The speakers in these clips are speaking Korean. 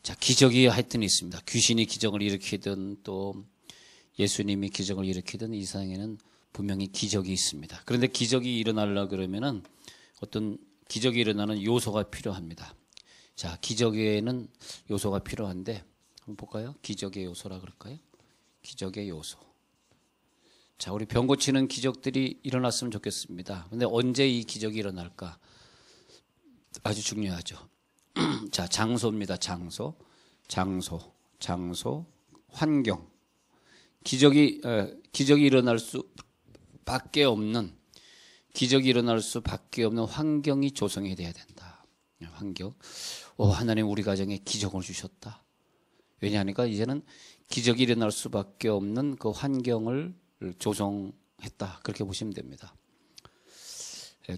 자, 기적이 하여튼 있습니다. 귀신이 기적을 일으키든 또 예수님이 기적을 일으키든 이 세상에는 분명히 기적이 있습니다. 그런데 기적이 일어나려 그러면은 어떤 기적이 일어나는 요소가 필요합니다. 자, 기적에는 요소가 필요한데 한번 볼까요? 기적의 요소라 그럴까요? 기적의 요소. 자, 우리 병 고치는 기적들이 일어났으면 좋겠습니다. 근데 언제 이 기적이 일어날까? 아주 중요하죠. 자, 장소입니다. 장소, 환경. 기적이 일어날 수밖에 없는 환경이 조성이 돼야 된다. 환경. 하나님 우리 가정에 기적을 주셨다. 왜냐하니까 이제는 기적이 일어날 수밖에 없는 그 환경을 조성했다. 그렇게 보시면 됩니다.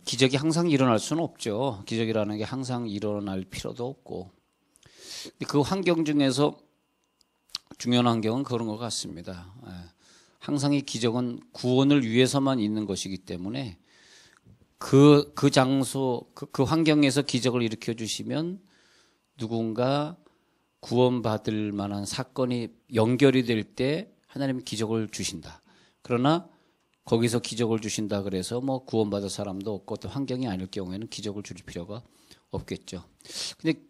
기적이 항상 일어날 수는 없죠. 기적이라는 게 항상 일어날 필요도 없고. 그 환경 중에서 중요한 환경은 그런 것 같습니다. 항상 이 기적은 구원을 위해서만 있는 것이기 때문에 그 장소, 그 환경에서 기적을 일으켜 주시면 누군가 구원받을 만한 사건이 연결이 될 때 하나님이 기적을 주신다. 그러나 거기서 기적을 주신다 그래서 뭐 구원받을 사람도 없고 또 환경이 아닐 경우에는 기적을 줄 필요가 없겠죠.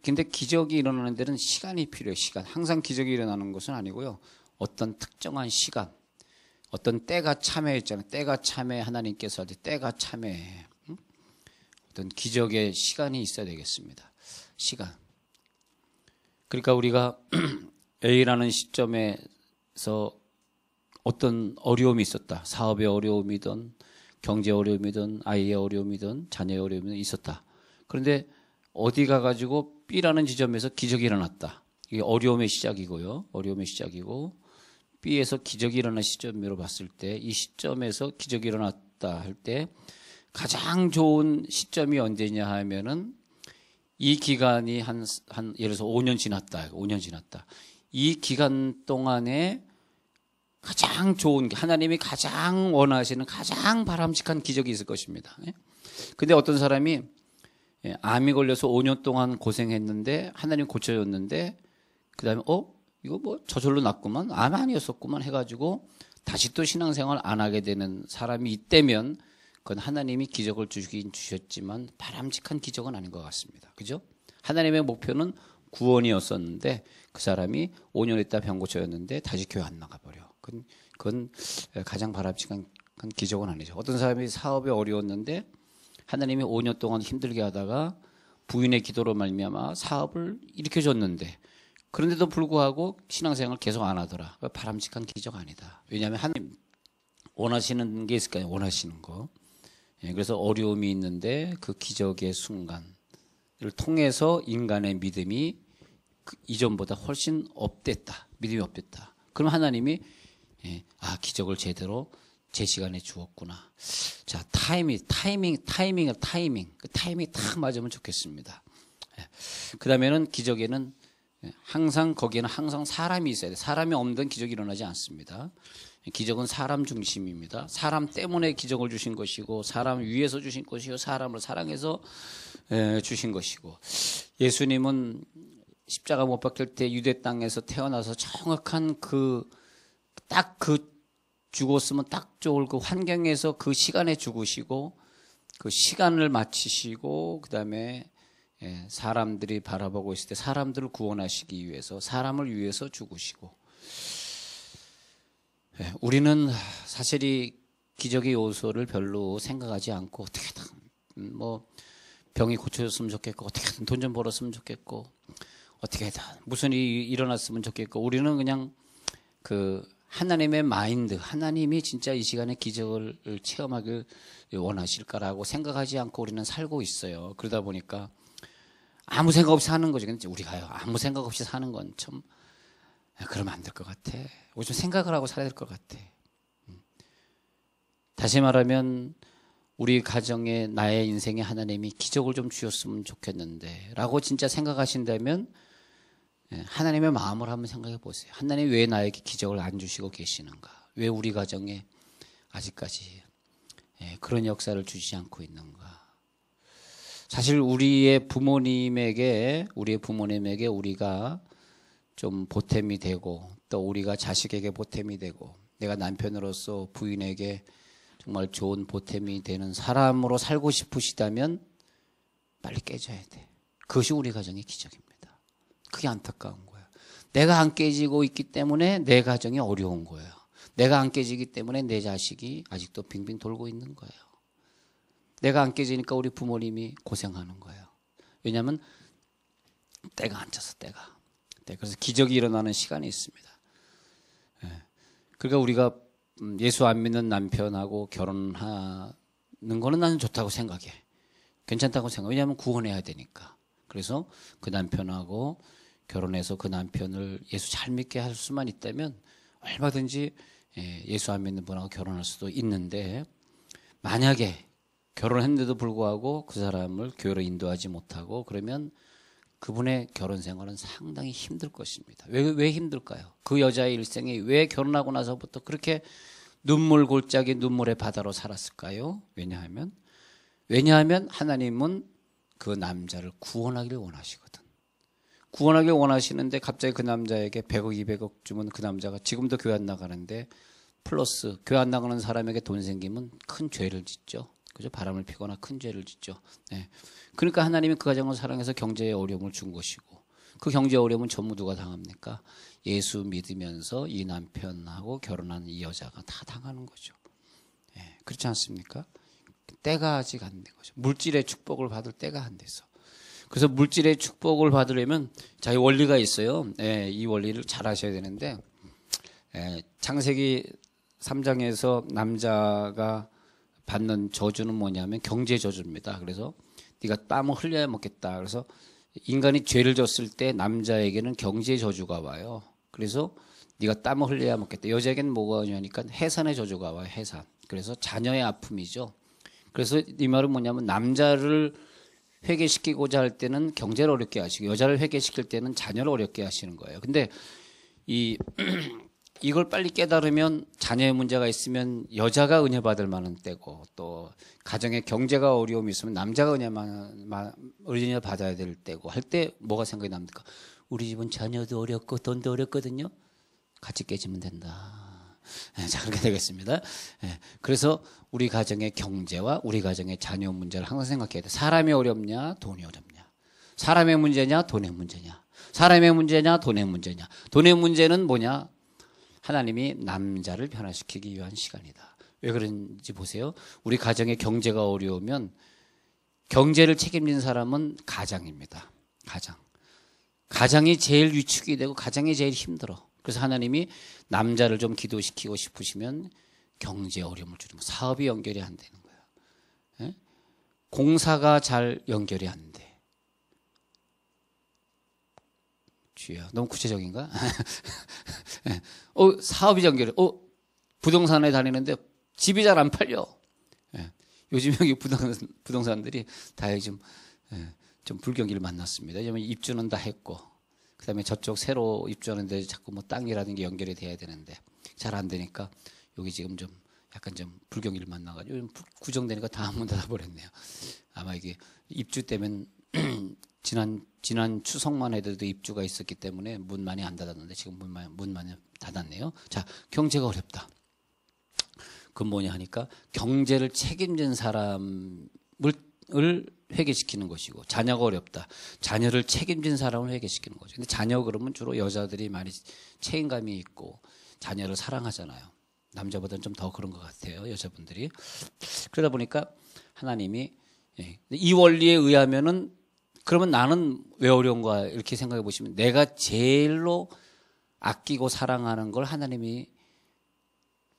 근데 기적이 일어나는 데는 시간이 필요해요. 시간. 항상 기적이 일어나는 것은 아니고요. 어떤 특정한 시간, 어떤 때가 참여했잖아요. 때가 참여 하나님께서 할 때 때가 참여해. 어떤 기적의 시간이 있어야 되겠습니다. 시간. 그러니까 우리가 A라는 시점에서 어떤 어려움이 있었다. 사업의 어려움이든 경제 어려움이든 아이의 어려움이든 자녀의 어려움이 있었다. 그런데 어디 가가지고 B라는 지점에서 기적이 일어났다. 이게 어려움의 시작이고요. 어려움의 시작이고 B에서 기적이 일어난 시점으로 봤을 때 이 시점에서 기적이 일어났다 할 때 가장 좋은 시점이 언제냐 하면은 이 기간이 한 예를 들어서 5년 지났다. 5년 지났다. 이 기간 동안에 가장 좋은 하나님이 가장 원하시는 가장 바람직한 기적이 있을 것입니다. 근데 어떤 사람이 암이 걸려서 5년 동안 고생했는데 하나님 고쳐줬는데 그다음에 이거 뭐 저절로 낫구만 암 아니었었구만 해가지고 다시 또 신앙생활 안 하게 되는 사람이 있다면 그건 하나님이 기적을 주긴 주셨지만 바람직한 기적은 아닌 것 같습니다. 그죠? 하나님의 목표는 구원이었었는데 그 사람이 5년 있다 병 고쳐였는데 다시 교회 안 나가버려. 그건 가장 바람직한 기적은 아니죠. 어떤 사람이 사업이 어려웠는데 하나님이 5년 동안 힘들게 하다가 부인의 기도로 말미암아 사업을 일으켜줬는데 그런데도 불구하고 신앙생활을 계속 안 하더라. 바람직한 기적 아니다. 왜냐하면 하나님 원하시는 게 있을까요? 원하시는 거. 그래서 어려움이 있는데 그 기적의 순간을 통해서 인간의 믿음이 이전보다 훨씬 업됐다. 믿음이 업됐다. 그럼 하나님이 기적을 제대로 제 시간에 주었구나. 자, 타이밍. 그 타이밍이 딱 맞으면 좋겠습니다. 그 다음에는 기적에는 항상 거기에는 항상 사람이 있어야 돼. 사람이 없는 기적이 일어나지 않습니다. 기적은 사람 중심입니다. 사람 때문에 기적을 주신 것이고 사람 위해서 주신 것이고 사람을 사랑해서 주신 것이고 예수님은 십자가 못 박힐 때 유대 땅에서 태어나서 정확한 딱 죽었으면 딱 좋을 그 환경에서 그 시간에 죽으시고 그 시간을 마치시고 그다음에 사람들이 바라보고 있을 때 사람들을 구원하시기 위해서 사람을 위해서 죽으시고 우리는 사실 이 기적의 요소를 별로 생각하지 않고 어떻게든 뭐 병이 고쳐졌으면 좋겠고 어떻게든 돈 좀 벌었으면 좋겠고 어떻게든 무슨 일이 일어났으면 좋겠고 우리는 그냥 그 하나님의 마인드 하나님이 진짜 이 시간에 기적을 체험하길 원하실까라고 생각하지 않고 우리는 살고 있어요. 그러다 보니까 아무 생각 없이 사는 거죠. 근데 우리가요 아무 생각 없이 사는 건 참 그러면 안 될 것 같아. 우리 좀 생각을 하고 살아야 될 것 같아. 다시 말하면 우리 가정에 나의 인생에 하나님이 기적을 좀 주셨으면 좋겠는데 라고 진짜 생각하신다면 하나님의 마음을 한번 생각해 보세요. 하나님 왜 나에게 기적을 안 주시고 계시는가? 왜 우리 가정에 아직까지 그런 역사를 주시지 않고 있는가? 사실 우리의 부모님에게 우리가 좀 보탬이 되고 또 우리가 자식에게 보탬이 되고 내가 남편으로서 부인에게 정말 좋은 보탬이 되는 사람으로 살고 싶으시다면 빨리 깨져야 돼. 그것이 우리 가정의 기적입니다. 그게 안타까운 거예요. 내가 안 깨지고 있기 때문에 내 가정이 어려운 거예요. 내가 안 깨지기 때문에 내 자식이 아직도 빙빙 돌고 있는 거예요. 내가 안 깨지니까 우리 부모님이 고생하는 거예요. 왜냐하면 때가 안 차서 때가. 그래서 기적이 일어나는 시간이 있습니다. 그러니까 우리가 예수 안 믿는 남편하고 결혼하는 거는 나는 좋다고 생각해. 괜찮다고 생각해. 왜냐하면 구원해야 되니까. 그래서 그 남편하고 결혼해서 그 남편을 예수 잘 믿게 할 수만 있다면 얼마든지 예수 안 믿는 분하고 결혼할 수도 있는데, 만약에 결혼했는데도 불구하고 그 사람을 교회로 인도하지 못하고 그러면 그분의 결혼 생활은 상당히 힘들 것입니다. 왜 힘들까요? 그 여자의 일생이 왜 결혼하고 나서부터 그렇게 눈물 골짜기 눈물의 바다로 살았을까요? 왜냐하면 하나님은 그 남자를 구원하기를 원하시거든. 구원하기를 원하시는데 갑자기 그 남자에게 100억 200억 주면 그 남자가 지금도 교회 안 나가는데 플러스 교회 안 나가는 사람에게 돈 생기면 큰 죄를 짓죠. 그죠? 바람을 피거나 큰 죄를 짓죠. 네. 그러니까 하나님이 그 가정을 사랑해서 경제의 어려움을 준 것이고, 그 경제 어려움은 전부 누가 당합니까? 예수 믿으면서 이 남편하고 결혼한 이 여자가 다 당하는 거죠. 네. 그렇지 않습니까? 때가 아직 안 된 거죠. 물질의 축복을 받을 때가 안 돼서. 그래서 물질의 축복을 받으려면 자, 이 원리가 있어요. 네, 이 원리를 잘 아셔야 되는데, 창세기 3장에서 남자가 받는 저주는 뭐냐면 경제 저주입니다. 그래서 네가 땀을 흘려야 먹겠다. 그래서 인간이 죄를 졌을 때 남자에게는 경제 저주가 와요. 그래서 네가 땀을 흘려야 먹겠다. 여자에게는 뭐가 오냐니까 해산의 저주가 와요. 해산. 그래서 자녀의 아픔이죠. 그래서 이 말은 뭐냐면 남자를 회개시키고자 할 때는 경제를 어렵게 하시고 여자를 회개시킬 때는 자녀를 어렵게 하시는 거예요. 근데 이걸 빨리 깨달으면 자녀의 문제가 있으면 여자가 은혜 받을 만한 때고, 또 가정에 경제가 어려움이 있으면 남자가 은혜 받아야 될 때고 할 때 뭐가 생각이 납니까? 우리 집은 자녀도 어렵고 돈도 어렵거든요. 같이 깨지면 된다. 자, 그렇게 되겠습니다. 그래서 우리 가정의 경제와 우리 가정의 자녀 문제를 항상 생각해야 돼. 사람이 어렵냐, 돈이 어렵냐? 사람의 문제냐, 돈의 문제냐? 사람의 문제냐, 돈의 문제냐? 돈의 문제는 뭐냐? 하나님이 남자를 변화시키기 위한 시간이다. 왜 그런지 보세요. 우리 가정의 경제가 어려우면 경제를 책임진 사람은 가장입니다. 가장이 제일 위축이 되고 가장이 제일 힘들어. 그래서 하나님이 남자를 좀 기도시키고 싶으시면 경제 어려움을 줄이면 사업이 연결이 안 되는 거야. 공사가 잘 연결이 안 돼. 주야, 너무 구체적인가? 사업이 연결해. 부동산에 다니는데 집이 잘 안 팔려. 요즘 여기 부동산들이 다 요즘 좀 불경기를 만났습니다. 왜냐면 입주는 다 했고, 그 다음에 저쪽 새로 입주하는데 자꾸 뭐 땅이라든지 연결이 돼야 되는데 잘 안 되니까 여기 지금 좀 약간 좀 불경기를 만나가지고 요즘 구정되니까 다 문 닫아버렸네요. 아마 이게 입주 때문에 지난 추석만 해도 입주가 있었기 때문에 문 많이 안 닫았는데 지금 문 많이 닫았네요. 자, 경제가 어렵다. 그건 뭐냐 하니까 경제를 책임진 사람을 회개시키는 것이고, 자녀가 어렵다. 자녀를 책임진 사람을 회개시키는 거죠. 근데 자녀 그러면 주로 여자들이 많이 책임감이 있고 자녀를 사랑하잖아요. 남자보다는 좀 더 그런 것 같아요. 여자분들이. 그러다 보니까 하나님이 이 원리에 의하면은 그러면 나는 왜 어려운가 이렇게 생각해 보시면 내가 제일로 아끼고 사랑하는 걸 하나님이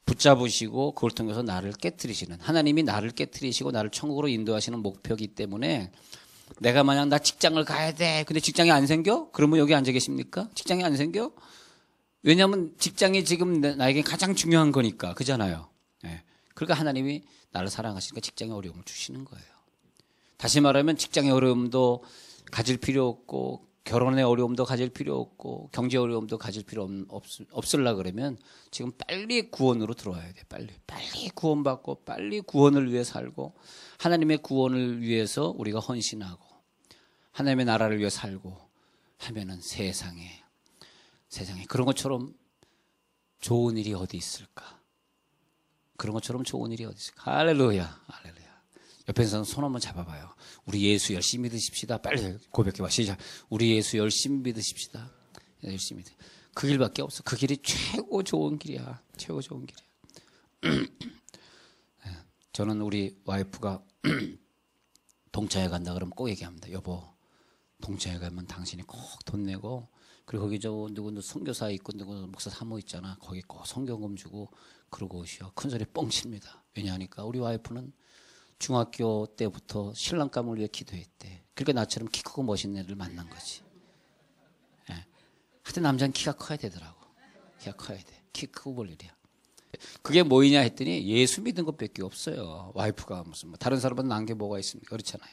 붙잡으시고 그걸 통해서 나를 깨트리시는, 하나님이 나를 깨트리시고 나를 천국으로 인도하시는 목표이기 때문에 내가 만약 나 직장을 가야 돼. 근데 직장이 안 생겨? 그러면 여기 앉아 계십니까? 직장이 안 생겨? 왜냐하면 직장이 지금 나에게 가장 중요한 거니까. 그잖아요. 그러니까 하나님이 나를 사랑하시니까 직장에 어려움을 주시는 거예요. 다시 말하면 직장의 어려움도 가질 필요 없고 결혼의 어려움도 가질 필요 없고 경제 어려움도 가질 필요 없으려 그러면 지금 빨리 구원으로 들어와야 돼. 빨리 구원받고 빨리 구원을 위해 살고 하나님의 구원을 위해서 우리가 헌신하고 하나님의 나라를 위해 살고 하면은 세상에 세상에 그런 것처럼 좋은 일이 어디 있을까? 그런 것처럼 좋은 일이 어디 있을까? 할렐루야, 할렐루야. 옆에서 손 한번 잡아봐요. 우리 예수 열심히 믿으십시다. 빨리 고백해봐. 시작. 우리 예수 열심히 믿으십시다. 열심히. 그 길밖에 없어. 그 길이 최고 좋은 길이야. 최고 좋은 길이야. 저는 우리 와이프가 동창회 간다 그러면 꼭 얘기합니다. 여보, 동창회 가면 당신이 꼭 돈 내고, 그리고 거기 저 누구 선교사 있고 누구 목사 사모 있잖아. 거기 꼭 성경금 주고 그러고 오시오. 큰 소리 뻥 칩니다. 왜냐하니까 우리 와이프는 중학교 때부터 신랑감을 위해 기도했대. 그러니까 나처럼 키 크고 멋있는 애를 만난 거지. 예. 하여튼 남자는 키가 커야 되더라고. 키가 커야 돼. 키 크고 볼 일이야. 그게 뭐이냐 했더니 예수 믿은 것밖에 없어요. 와이프가 무슨 다른 사람은 난 게 뭐가 있습니까? 그렇잖아요.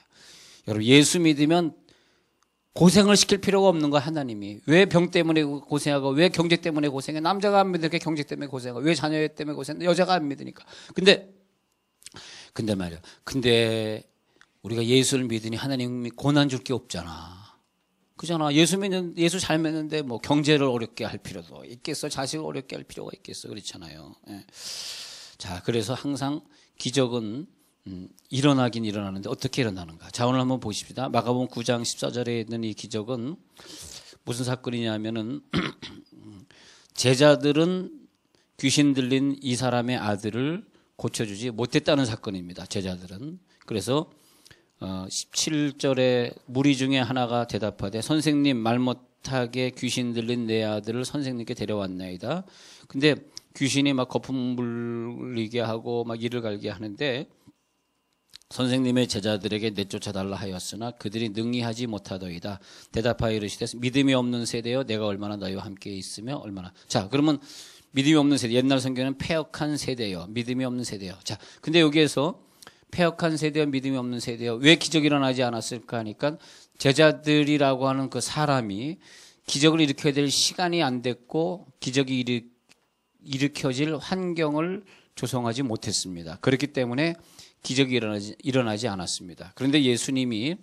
여러분, 예수 믿으면 고생을 시킬 필요가 없는 거야. 하나님이. 왜 병 때문에 고생하고, 왜 경제 때문에 고생해? 남자가 안 믿으니까 경제 때문에 고생하고, 왜 자녀 때문에 고생해? 여자가 안 믿으니까. 근데 말이야. 근데 우리가 예수를 믿으니 하나님이 고난 줄 게 없잖아. 그잖아. 예수 잘 믿는데 뭐 경제를 어렵게 할 필요도 있겠어. 자식을 어렵게 할 필요가 있겠어. 그렇잖아요. 예. 자, 그래서 항상 기적은 일어나긴 일어나는데 어떻게 일어나는가. 자, 오늘 한번 보십시다. 마가복음 9장 14절에 있는 이 기적은 무슨 사건이냐면은 제자들은 귀신 들린 이 사람의 아들을 고쳐주지 못했다는 사건입니다. 제자들은. 그래서 17절에 무리 중에 하나가 대답하되 선생님, 말 못하게 귀신 들린 내 아들을 선생님께 데려왔나이다. 근데 귀신이 막 거품 불리게 하고 막 이를 갈게 하는데 선생님의 제자들에게 내쫓아달라 하였으나 그들이 능히 하지 못하더이다. 대답하여 이르시되 믿음이 없는 세대여 내가 얼마나 너희와 함께 있으며 얼마나. 자, 그러면 믿음이 없는 세대, 옛날 성경에는 패역한 세대여, 믿음이 없는 세대여. 자, 근데 여기에서 패역한 세대여, 믿음이 없는 세대여, 왜 기적이 일어나지 않았을까 하니까 제자들이라고 하는 그 사람이 기적을 일으켜야 될 시간이 안 됐고 기적이 일으켜질 환경을 조성하지 못했습니다. 그렇기 때문에 기적이 일어나지 않았습니다. 그런데 예수님이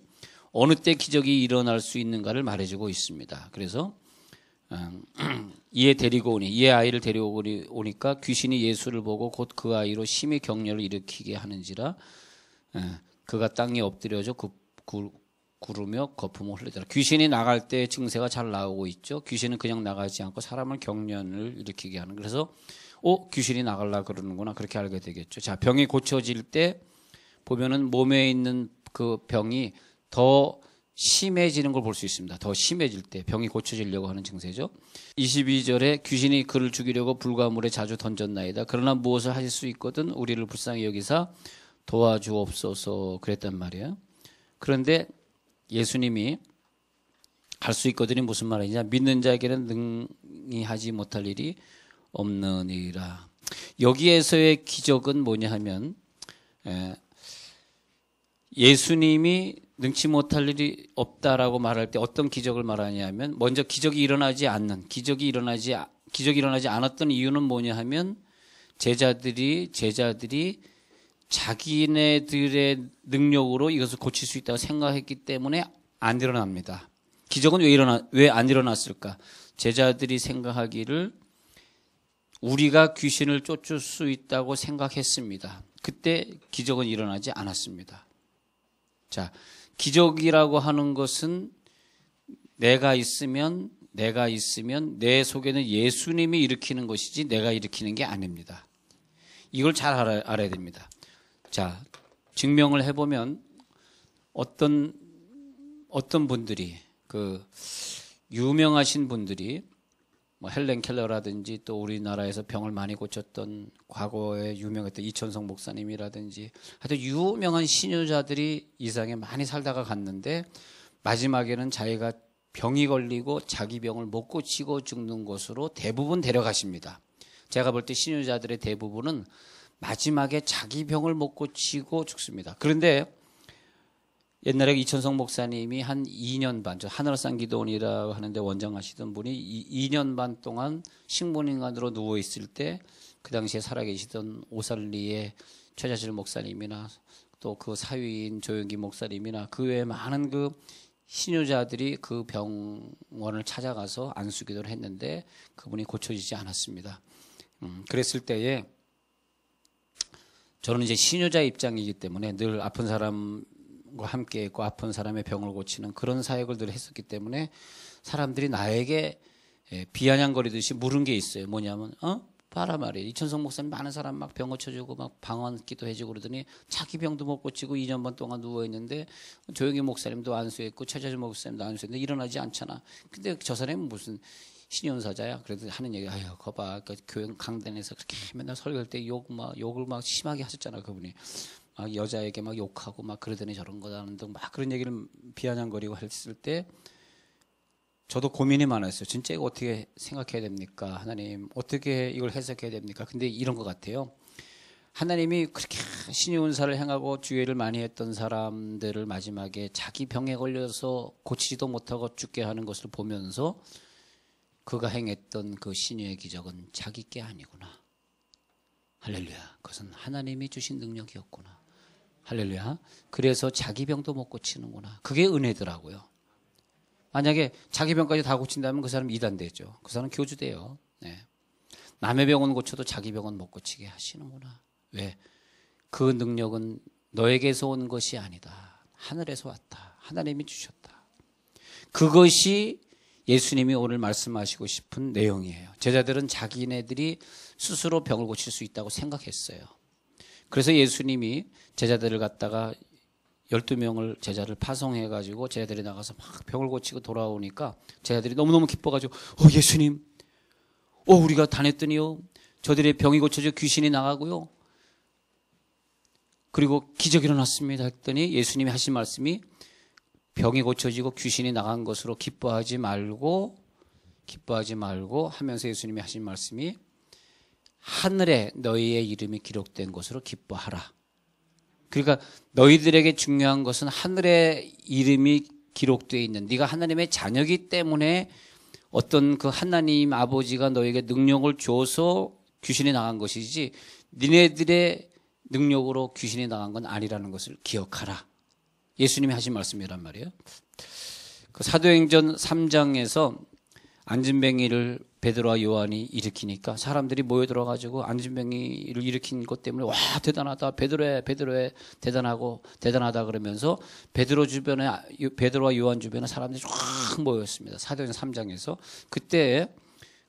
어느 때 기적이 일어날 수 있는가를 말해주고 있습니다. 그래서 이의 아이를 데리고 오니까 귀신이 예수를 보고 곧 그 아이로 심히 격려를 일으키게 하는지라 그가 땅에 엎드려져 구르며 거품을 흘리더라. 귀신이 나갈 때 증세가 잘 나오고 있죠. 귀신은 그냥 나가지 않고 사람을 격려를 일으키게 하는. 그래서 귀신이 나가려고 그러는구나. 그렇게 알게 되겠죠. 자, 병이 고쳐질 때 보면은 몸에 있는 그 병이 더 심해지는 걸 볼 수 있습니다. 더 심해질 때 병이 고쳐지려고 하는 증세죠. 22절에 귀신이 그를 죽이려고 불가물에 자주 던졌나이다. 그러나 무엇을 하실 수 있거든 우리를 불쌍히 여기사 도와주옵소서 그랬단 말이에요. 그런데 예수님이 할 수 있거든이 무슨 말이냐. 믿는 자에게는 능히 하지 못할 일이 없느니라. 여기에서의 기적은 뭐냐 하면 예수님이 능치 못할 일이 없다라고 말할 때 어떤 기적을 말하냐면 먼저 기적이 일어나지 않았던 이유는 뭐냐 하면 제자들이 자기네들의 능력으로 이것을 고칠 수 있다고 생각했기 때문에 안 일어납니다. 기적은 왜 안 일어났을까? 제자들이 생각하기를 우리가 귀신을 쫓을 수 있다고 생각했습니다. 그때 기적은 일어나지 않았습니다. 자, 기적이라고 하는 것은 내가 있으면 내 속에는 예수님이 일으키는 것이지 내가 일으키는 게 아닙니다. 이걸 잘 알아야 됩니다. 자, 증명을 해보면 어떤 분들이 유명하신 분들이 뭐 헬렌 켈러라든지 또 우리나라에서 병을 많이 고쳤던 과거에 유명했던 이천성 목사님이라든지 하여튼 유명한 신유자들이 이 세상에 많이 살다가 갔는데 마지막에는 자기가 병이 걸리고 자기 병을 못 고치고 죽는 곳으로 대부분 데려가십니다. 제가 볼 때 신유자들의 대부분은 마지막에 자기 병을 못 고치고 죽습니다. 그런데 옛날에 이천성 목사님이 한 2년 반, 저 하늘산 기도원이라고 하는데 원장하시던 분이 2년 반 동안 식물인간으로 누워있을 때 그 당시에 살아계시던 오살리의 최자실 목사님이나 또 그 사위인 조영기 목사님이나 그 외에 많은 그 신유자들이 그 병원을 찾아가서 안수기도를 했는데 그분이 고쳐지지 않았습니다. 그랬을 때에 저는 이제 신유자 입장이기 때문에 늘 아픈 사람과 함께 있고 아픈 사람의 병을 고치는 그런 사역을 늘 했었기 때문에 사람들이 나에게 비아냥거리듯이 물은 게 있어요. 뭐냐면 봐라 말이에요. 이천성 목사님 많은 사람 막 병 고쳐주고 막 방언 기도해주고 그러더니 자기 병도 못 고치고 2년 반 동안 누워있는데 조영기 목사님도 안수했고 최재준 목사님도 안수했는데 일어나지 않잖아. 근데 저 사람은 무슨 신연사자야. 그래도 하는 얘기, 아유, 거봐. 그 교회 강단에서 그렇게 맨날 설교할 때 욕을 막 심하게 하셨잖아, 그분이. 막 여자에게 막 욕하고 막 그러더니 저런 거다는 등 막 그런 얘기를 비아냥거리고 했을 때 저도 고민이 많았어요. 진짜 이거 어떻게 생각해야 됩니까? 하나님, 어떻게 이걸 해석해야 됩니까? 근데 이런 것 같아요. 하나님이 그렇게 신유은사를 행하고 주의를 많이 했던 사람들을 마지막에 자기 병에 걸려서 고치지도 못하고 죽게 하는 것을 보면서 그가 행했던 그 신유의 기적은 자기 게 아니구나. 할렐루야. 그것은 하나님이 주신 능력이었구나. 할렐루야. 그래서 자기 병도 못 고치는구나. 그게 은혜더라고요. 만약에 자기 병까지 다 고친다면 그 사람 이단되죠. 그 사람 교주돼요. 네. 남의 병은 고쳐도 자기 병은 못 고치게 하시는구나. 왜? 그 능력은 너에게서 온 것이 아니다. 하늘에서 왔다. 하나님이 주셨다. 그것이 예수님이 오늘 말씀하시고 싶은 내용이에요. 제자들은 자기네들이 스스로 병을 고칠 수 있다고 생각했어요. 그래서 예수님이 제자들을 갖다가 12명을 제자를 파송해가지고 제자들이 나가서 막 병을 고치고 돌아오니까 제자들이 너무너무 기뻐가지고 예수님, 우리가 다녔더니요 저들의 병이 고쳐져 귀신이 나가고요 그리고 기적이 일어났습니다 했더니 예수님이 하신 말씀이 병이 고쳐지고 귀신이 나간 것으로 기뻐하지 말고 하면서 예수님이 하신 말씀이 하늘에 너희의 이름이 기록된 것으로 기뻐하라. 그러니까 너희들에게 중요한 것은 하늘에 이름이 기록되어 있는, 네가 하나님의 자녀이기 때문에 어떤 그 하나님 아버지가 너에게 능력을 줘서 귀신이 나간 것이지 니네들의 능력으로 귀신이 나간 건 아니라는 것을 기억하라. 예수님이 하신 말씀이란 말이에요. 그 사도행전 3장에서 안진뱅이를 베드로와 요한이 일으키니까 사람들이 모여들어가지고 안진뱅이를 일으킨 것 때문에 와 대단하다, 베드로에 대단하다 그러면서 베드로와 요한 주변에 사람들이 쫙 모였습니다. 사도행전 3장에서 그때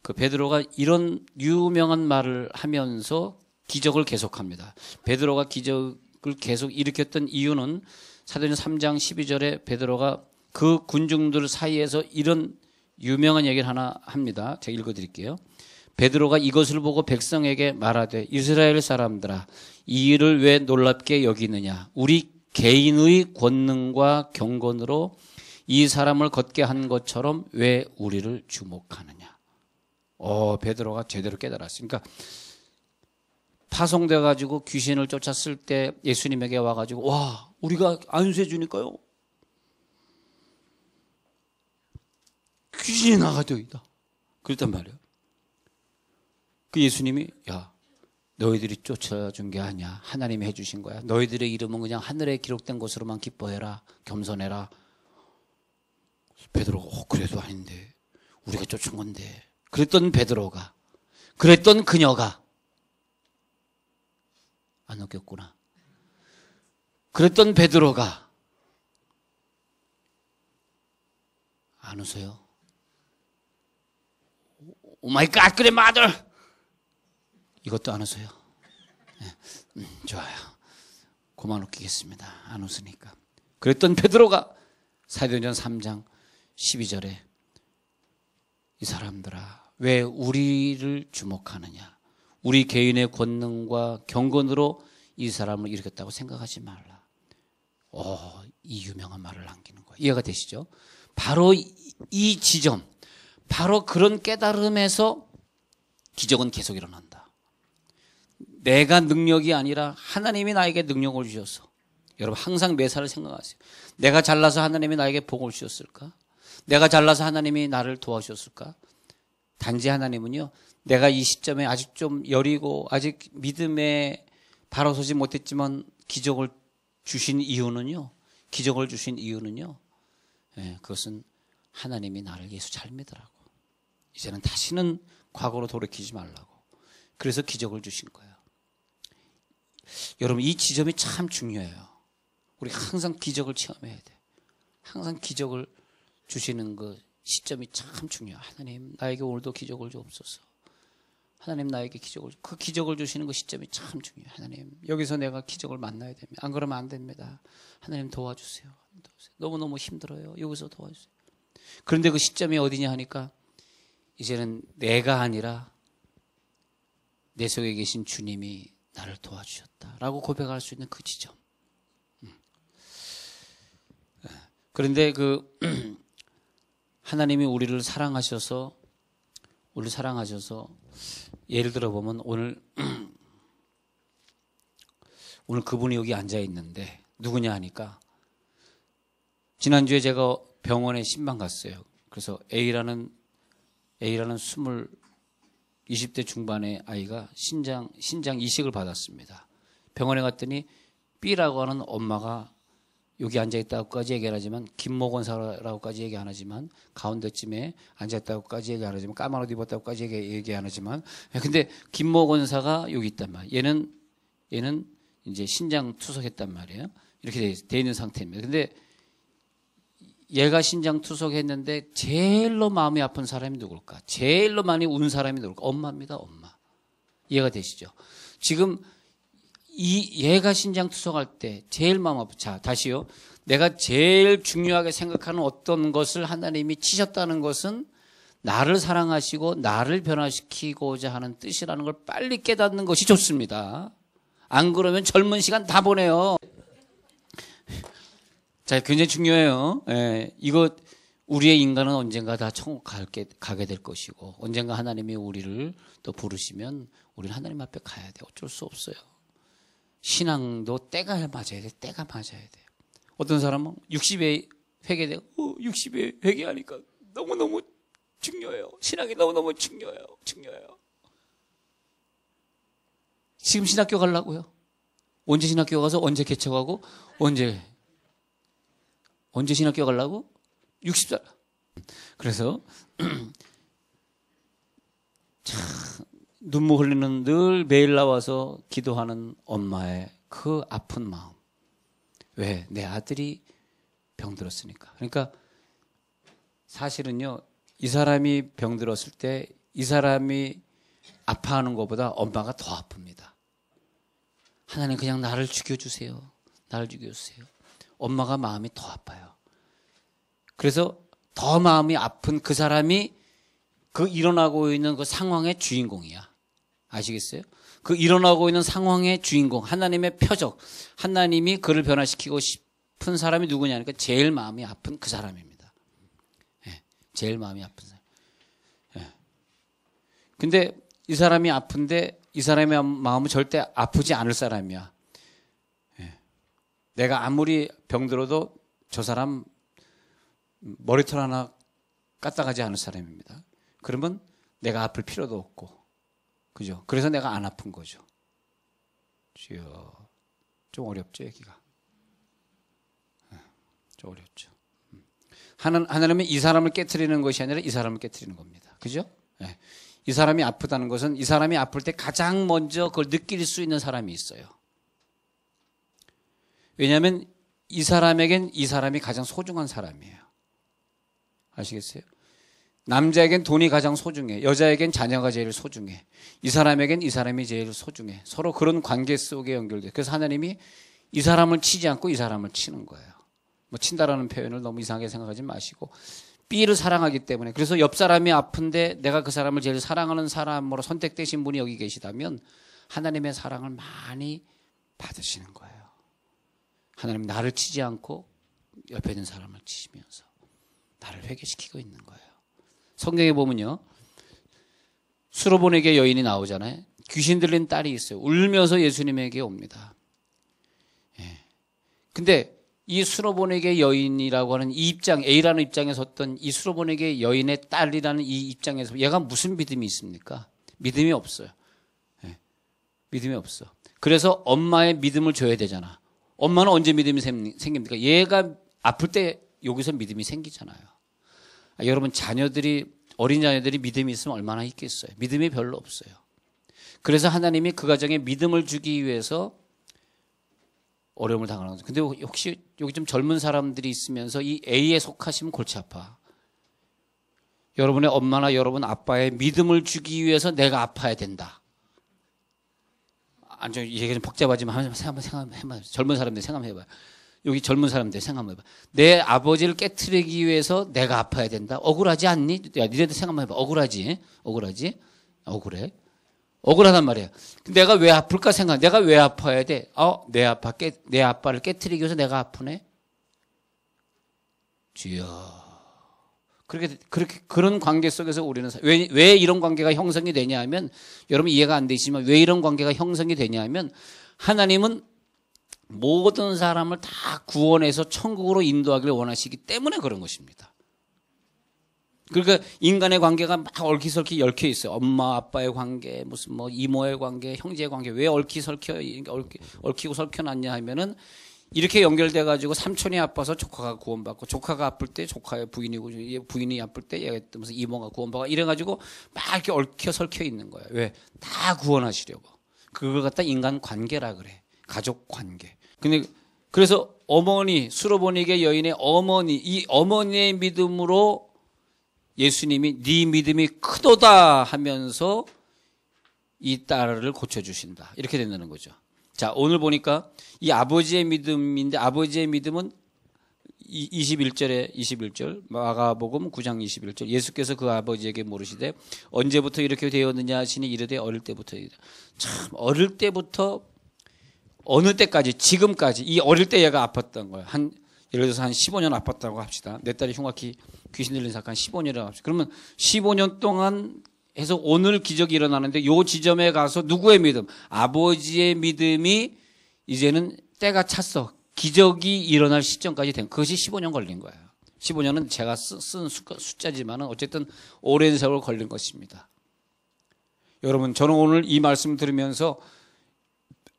그 베드로가 이런 유명한 말을 하면서 기적을 계속합니다. 베드로가 기적을 계속 일으켰던 이유는 사도행전 3장 12절에 베드로가 그 군중들 사이에서 이런 유명한 얘기를 하나 합니다. 제가 읽어드릴게요. 베드로가 이것을 보고 백성에게 말하되 이스라엘 사람들아 이 일을 왜 놀랍게 여기느냐. 우리 개인의 권능과 경건으로 이 사람을 걷게 한 것처럼 왜 우리를 주목하느냐. 베드로가 제대로 깨달았어요. 그러니까 파송돼 가지고 귀신을 쫓았을 때 예수님에게 와가지고 와 우리가 안수해 주니까요 귀신이 나가더이다 그랬단 말이에요. 그 예수님이 야 너희들이 쫓아준 게 아니야. 하나님이 해주신 거야. 너희들의 이름은 그냥 하늘에 기록된 것으로만 기뻐해라. 겸손해라. 베드로가 그래도 아닌데 우리가 쫓은 건데 그랬던 베드로가 그랬던 그녀가 안 웃겼구나. 그랬던 베드로가 안 웃어요. 오 마이 갓 그래 마들 이것도 안 웃어요. 네. 좋아요. 그만 웃기겠습니다. 안 웃으니까. 그랬던 베드로가 사도행전 3장 12절에 이 사람들아 왜 우리를 주목하느냐. 우리 개인의 권능과 경건으로 이 사람을 일으켰다고 생각하지 말라. 이 유명한 말을 남기는 거예요. 이해가 되시죠? 바로 이 지점, 바로 그런 깨달음에서 기적은 계속 일어난다. 내가 능력이 아니라 하나님이 나에게 능력을 주셔서. 여러분 항상 매사를 생각하세요. 내가 잘나서 하나님이 나에게 복을 주셨을까? 내가 잘나서 하나님이 나를 도와주셨을까? 단지 하나님은요, 내가 이 시점에 아직 좀 여리고 아직 믿음에 바로 서지 못했지만 기적을 주신 이유는요, 그것은 하나님이 나를 예수 잘 믿으라고. 이제는 다시는 과거로 돌이키지 말라고. 그래서 기적을 주신 거예요. 여러분, 이 지점이 참 중요해요. 우리 항상 기적을 체험해야 돼. 항상 기적을 주시는 그 시점이 참 중요해요. 하나님, 나에게 오늘도 기적을 주옵소서. 하나님, 나에게 기적을, 그 기적을 주시는 그 시점이 참 중요해요. 하나님, 여기서 내가 기적을 만나야 됩니다. 안 그러면 안 됩니다. 하나님 도와주세요. 너무너무 힘들어요. 여기서 도와주세요. 그런데 그 시점이 어디냐 하니까 이제는 내가 아니라 내 속에 계신 주님이 나를 도와주셨다라고 고백할 수 있는 그 지점. 그런데 하나님이 우리를 사랑하셔서 예를 들어 보면 오늘 그분이 여기 앉아 있는데 누구냐 하니까 지난주에 제가 병원에 신방 갔어요. 그래서 A라는 20대 중반의 아이가 신장 이식을 받았습니다. 병원에 갔더니 B라고 하는 엄마가 여기 앉아있다고까지 얘기 안 하지만 김모 권사라고까지 얘기 안 하지만 가운데쯤에 앉아있다고까지 얘기 안 하지만 까만 옷 입었다고까지 얘기 안 하지만 근데 김모 권사가 여기 있단 말이에요. 얘는 이제 신장 투석했단 말이에요. 이렇게 돼 있는 상태입니다. 근데 얘가 신장 투석했는데 제일로 마음이 아픈 사람이 누굴까? 제일로 많이 운 사람이 누굴까? 엄마입니다. 엄마. 이해가 되시죠? 지금 얘가 신장 투석할 때 제일 마음 아프. 자, 다시요. 내가 제일 중요하게 생각하는 어떤 것을 하나님이 치셨다는 것은 나를 사랑하시고 나를 변화시키고자 하는 뜻이라는 걸 빨리 깨닫는 것이 좋습니다. 안 그러면 젊은 시간 다 보내요. 자, 굉장히 중요해요. 이거 우리의 인간은 언젠가 다 천국 가게 될 것이고 언젠가 하나님이 우리를 또 부르시면 우리는 하나님 앞에 가야 돼. 어쩔 수 없어요. 신앙도 때가 맞아야 돼. 때가 맞아야 돼. 어떤 사람은 60에 회개되고 60에 회개하니까 너무너무 중요해요. 신앙이 너무너무 중요해요. 지금 신학교 가려고요. 언제 신학교 가서 언제 개척하고 언제 신학교 가려고? 60살. 그래서 참 눈물 흘리는 늘 매일 나와서 기도하는 엄마의 그 아픈 마음. 왜? 내 아들이 병들었으니까. 그러니까 사실은요, 이 사람이 병들었을 때 이 사람이 아파하는 것보다 엄마가 더 아픕니다. 하나님 그냥 나를 죽여주세요. 나를 죽여주세요. 엄마가 마음이 더 아파요. 그래서 더 마음이 아픈 그 사람이 그 일어나고 있는 그 상황의 주인공이야. 아시겠어요? 그 일어나고 있는 상황의 주인공, 하나님의 표적, 하나님이 그를 변화시키고 싶은 사람이 누구냐니까 제일 마음이 아픈 그 사람입니다. 제일 마음이 아픈 사람. 근데 이 사람이 아픈데 이 사람의 마음은 절대 아프지 않을 사람이야. 내가 아무리 병들어도 저 사람 머리털 하나 까딱하지 않을 사람입니다. 그러면 내가 아플 필요도 없고, 그죠? 그래서 내가 안 아픈 거죠. 좀 어렵죠, 얘기가. 좀 어렵죠. 하나님은 이 사람을 깨트리는 것이 아니라 이 사람을 깨트리는 겁니다. 그죠? 이 사람이 아프다는 것은 이 사람이 아플 때 가장 먼저 그걸 느낄 수 있는 사람이 있어요. 왜냐하면 이 사람에겐 이 사람이 가장 소중한 사람이에요. 아시겠어요? 남자에겐 돈이 가장 소중해. 여자에겐 자녀가 제일 소중해. 이 사람에겐 이 사람이 제일 소중해. 서로 그런 관계 속에 연결돼. 그래서 하나님이 이 사람을 치지 않고 이 사람을 치는 거예요. 뭐 친다라는 표현을 너무 이상하게 생각하지 마시고 B를 사랑하기 때문에. 그래서 옆 사람이 아픈데 내가 그 사람을 제일 사랑하는 사람으로 선택되신 분이 여기 계시다면 하나님의 사랑을 많이 받으시는 거예요. 하나님 나를 치지 않고 옆에 있는 사람을 치시면서 나를 회개시키고 있는 거예요. 성경에 보면요, 수로보네게 여인이 나오잖아요. 귀신 들린 딸이 있어요. 울면서 예수님에게 옵니다. 근데 이 수로보네게 여인이라고 하는 이 입장, A라는 입장에 섰던 이 수로보네게 여인의 딸이라는 이 입장에서 얘가 무슨 믿음이 있습니까? 믿음이 없어요. 믿음이 없어. 그래서 엄마의 믿음을 줘야 되잖아. 엄마는 언제 믿음이 생깁니까? 얘가 아플 때 여기서 믿음이 생기잖아요. 여러분 어린 자녀들이 믿음이 있으면 얼마나 있겠어요. 믿음이 별로 없어요. 그래서 하나님이 그 가정에 믿음을 주기 위해서 어려움을 당하는 거죠. 근데 혹시 여기 좀 젊은 사람들이 있으면서 이 A에 속하시면 골치 아파. 여러분의 엄마나 여러분 아빠의 믿음을 주기 위해서 내가 아파야 된다. 아니, 이 얘기 좀 복잡하지만 한번 생각해봐요. 젊은 사람들 생각해봐요. 여기 젊은 사람들 생각해봐. 내 아버지를 깨트리기 위해서 내가 아파야 된다. 억울하지 않니? 야, 니네들 생각해봐. 억울하지? 억울해. 억울하단 말이야. 내가 왜 아플까 생각. 내가 왜 아파야 돼? 내 아빠를 깨트리기 위해서 내가 아프네. 주여. 그런 관계 속에서 우리는 왜 이런 관계가 형성이 되냐 하면, 여러분 이해가 안 되시지만 왜 이런 관계가 형성이 되냐 하면, 하나님은 모든 사람을 다 구원해서 천국으로 인도하기를 원하시기 때문에 그런 것입니다. 그러니까 인간의 관계가 막 얽히설키 얽혀 있어요. 엄마 아빠의 관계, 무슨 뭐 이모의 관계, 형제의 관계. 왜 얽히고 설켜놨냐 하면은, 이렇게 연결돼 가지고 삼촌이 아파서 조카가 구원받고, 조카가 아플 때 조카의 부인이고, 부인이 아플 때 얘가 무슨 이모가 구원받고, 이래 가지고 막 이렇게 얽혀 설켜 있는 거예요. 왜? 다 구원하시려고. 그걸 갖다 인간 관계라 그래. 가족 관계. 근데 그래서 수로보니게 여인의 어머니, 이 어머니의 믿음으로 예수님이 네 믿음이 크도다 하면서 이 딸을 고쳐주신다. 이렇게 된다는 거죠. 자, 오늘 보니까 이 아버지의 믿음인데, 아버지의 믿음은 21절 마가복음 9장 21절, 예수께서 그 아버지에게 물으시되 언제부터 이렇게 되었느냐 하시니 이르되 어릴 때부터. 참, 어릴 때부터 어느 때까지, 지금까지 이 어릴 때 얘가 아팠던 거예요. 예를 들어서 한 15년 아팠다고 합시다. 내 딸이 흉악히 귀신 들린 사건 15년이라고 합시다. 그러면 15년 동안 해서 오늘 기적이 일어나는데, 요 지점에 가서 누구의 믿음? 아버지의 믿음이 이제는 때가 찼어. 기적이 일어날 시점까지 된, 그것이 15년 걸린 거예요. 15년은 제가 쓴 숫자지만은 어쨌든 오랜 세월 걸린 것입니다. 여러분, 저는 오늘 이 말씀 들으면서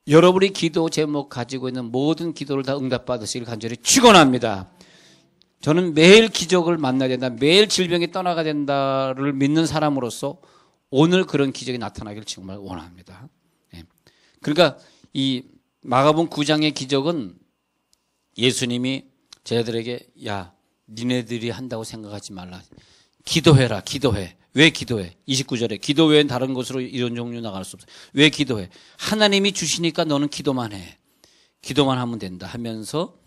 여러분이 기도 제목 가지고 있는 모든 기도를 다 응답받으시길 간절히 축원합니다. 저는 매일 기적을 만나야 된다, 매일 질병이 떠나가야 된다를 믿는 사람으로서 오늘 그런 기적이 나타나길 정말 원합니다. 그러니까 이 마가복음 9장의 기적은 예수님이 제자들에게, 야, 니네들이 한다고 생각하지 말라. 기도해라, 기도해. 왜 기도해? 29절에 기도 외엔 다른 곳으로 이런 종류 나갈 수 없어. 왜 기도해? 하나님이 주시니까 너는 기도만 해. 기도만 하면 된다 하면서,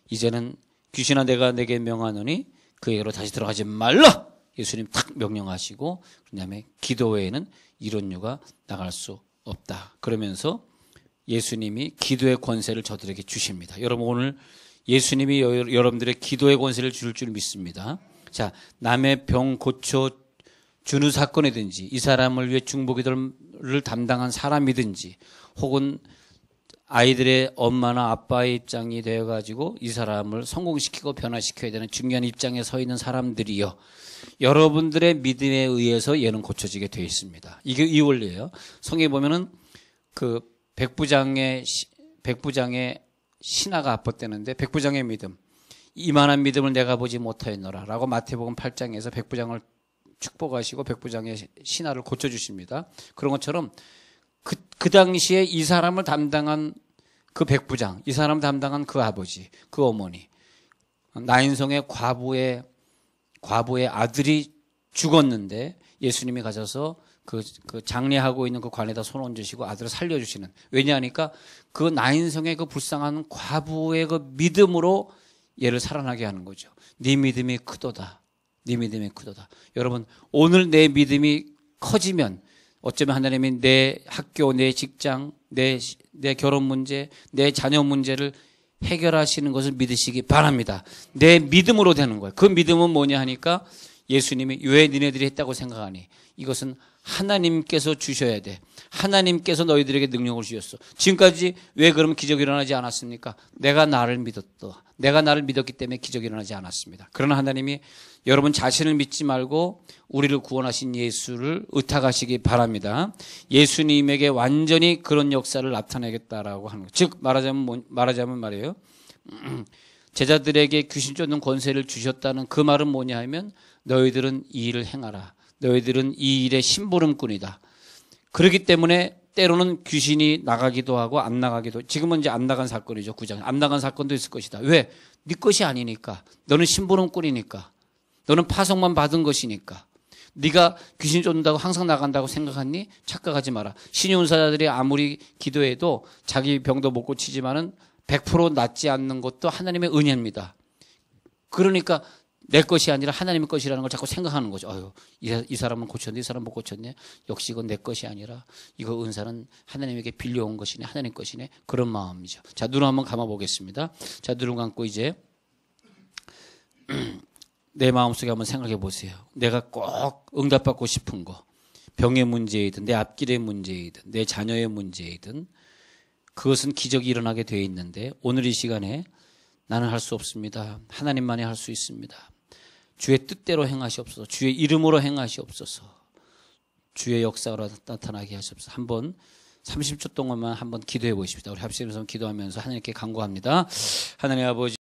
이제는 귀신아 내가 내게 명하노니 그에게로 다시 들어가지 말라. 예수님 탁 명령하시고, 그다음에 기도 외에는 이론류가 나갈 수 없다. 그러면서 예수님이 기도의 권세를 저들에게 주십니다. 여러분, 오늘 예수님이 여러분들의 기도의 권세를 줄 줄 믿습니다. 자, 남의 병 고쳐 주는 사건이든지, 이 사람을 위해 중보기도를 담당한 사람이든지, 혹은 아이들의 엄마나 아빠의 입장이 되어가지고 이 사람을 성공시키고 변화시켜야 되는 중요한 입장에 서 있는 사람들이요, 여러분들의 믿음에 의해서 얘는 고쳐지게 되어 있습니다. 이게 이 원리예요. 성경에 보면은 그 백부장의 신하가 아팠다는데, 백부장의 믿음, 이만한 믿음을 내가 보지 못하였노라 라고 마태복음 8장에서 백부장을 축복하시고 백부장의 신하를 고쳐주십니다. 그런 것처럼 그 당시에 이 사람을 담당한 그 백부장, 이 사람을 담당한 그 아버지, 그 어머니, 나인성의 과부의 아들이 죽었는데 예수님이 가셔서 그 장례하고 있는 그 관에다 손 얹으시고 아들을 살려주시는. 왜냐하니까 그 나인성의 그 불쌍한 과부의 그 믿음으로 얘를 살아나게 하는 거죠. 네 믿음이 크도다. 네 믿음이 크도다. 여러분, 오늘 내 믿음이 커지면 어쩌면 하나님이 내 학교, 내 직장, 내 결혼 문제, 내 자녀 문제를 해결하시는 것을 믿으시기 바랍니다. 내 믿음으로 되는 거예요. 그 믿음은 뭐냐 하니까, 예수님이 왜 니네들이 했다고 생각하니? 이것은 하나님께서 주셔야 돼. 하나님께서 너희들에게 능력을 주셨어. 지금까지 왜 그러면 기적이 일어나지 않았습니까? 내가 나를 믿었다. 내가 나를 믿었기 때문에 기적이 일어나지 않았습니다. 그러나 하나님이 여러분 자신을 믿지 말고 우리를 구원하신 예수를 의탁하시기 바랍니다. 예수님에게 완전히 그런 역사를 나타내겠다라고 하는 거. 즉 말하자면 말이에요. 제자들에게 귀신 쫓는 권세를 주셨다는 그 말은 뭐냐 하면 너희들은 이 일을 행하라. 너희들은 이 일의 심부름꾼이다. 그렇기 때문에 때로는 귀신이 나가기도 하고 안 나가기도. 지금은 이제 안 나간 사건이죠. 9장. 안 나간 사건도 있을 것이다. 왜? 네 것이 아니니까. 너는 심부름꾼이니까. 너는 파송만 받은 것이니까. 네가 귀신 쫓는다고 항상 나간다고 생각하니? 착각하지 마라. 신의 은사자들이 아무리 기도해도 자기 병도 못 고치지만은 100% 낫지 않는 것도 하나님의 은혜입니다. 그러니까 내 것이 아니라 하나님의 것이라는 걸 자꾸 생각하는 거죠. 어휴, 이 사람은 고쳤네, 이 사람 못 고쳤네. 역시 이건 내 것이 아니라 이거 은사는 하나님에게 빌려온 것이네, 하나님 것이네. 그런 마음이죠. 자, 눈 한번 감아 보겠습니다. 자, 눈을 감고 이제 내 마음속에 한번 생각해 보세요. 내가 꼭 응답받고 싶은 거, 병의 문제이든 내 앞길의 문제이든 내 자녀의 문제이든 그것은 기적이 일어나게 되어 있는데 오늘 이 시간에 나는 할 수 없습니다. 하나님만이 할 수 있습니다. 주의 뜻대로 행하시옵소서. 주의 이름으로 행하시옵소서. 주의 역사로 나타나게 하시옵소서. 한번 30초 동안만 한번 기도해 보십시다. 우리 합심해서 기도하면서 하나님께 간구합니다. 하나님 아버지